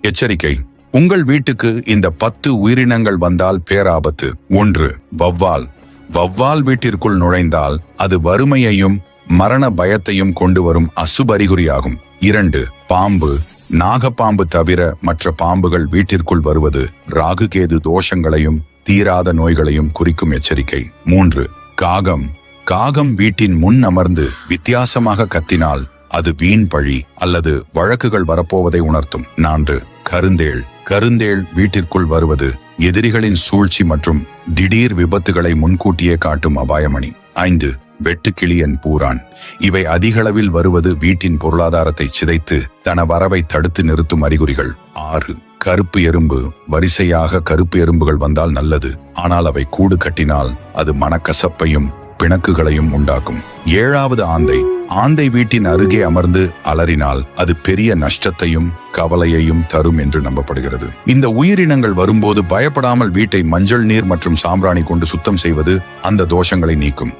எச்சரிக்கை, உங்கள் வீட்டுக்கு இந்த 10 உயிரினங்கள் வந்தால் பேராபத்து. 1. வௌவால். வௌவால் வீட்டிற்குள் நுழைந்தால் அது வறுமையையும் மரண பயத்தையும் கொண்டு வரும் அசுபறிகுறியாகும். 2. பாம்பு. நாகப்பாம்பு தவிர மற்ற பாம்புகள் வீட்டிற்குள் வருவது ராகுகேது தோஷங்களையும் தீராத நோய்களையும் குறிக்கும் எச்சரிக்கை. 3. காகம். காகம் வீட்டின் முன் அமர்ந்து வித்தியாசமாக கத்தினால் அது வீண் பழி அல்லது வழக்குகள் வரப்போவதை உணர்த்தும். 4. கருந்தேள். கருந்தேள் வீட்டிற்குள் வருவது எதிரிகளின் சூழ்ச்சி மற்றும் திடீர் விபத்துகளை முன்கூட்டியே காட்டும் அபாயமணி. 5. வெட்டுக்கிளியன் பூரான். இவை அதிகளவில் வருவது வீட்டின் பொருளாதாரத்தை சிதைத்து தன வரவை தடுத்து நிறுத்தும் அறிகுறிகள். 6. கருப்பு எறும்பு. வரிசையாக கருப்பு எறும்புகள் வந்தால் நல்லது, ஆனால் அவை கூடு கட்டினால் அது மனக்கசப்பையும் பிணக்குகளையும் உண்டாக்கும். 7. ஆந்தை. ஆந்தை வீட்டின் அருகே அமர்ந்து அலறினால் அது பெரிய நஷ்டத்தையும் கவலையையும் தரும் என்று நம்பப்படுகிறது. இந்த உயிரினங்கள் வரும்போது பயப்படாமல் வீட்டை மஞ்சள் நீர் மற்றும் சாம்பிராணி கொண்டு சுத்தம் செய்வது அந்த தோஷங்களை நீக்கும்.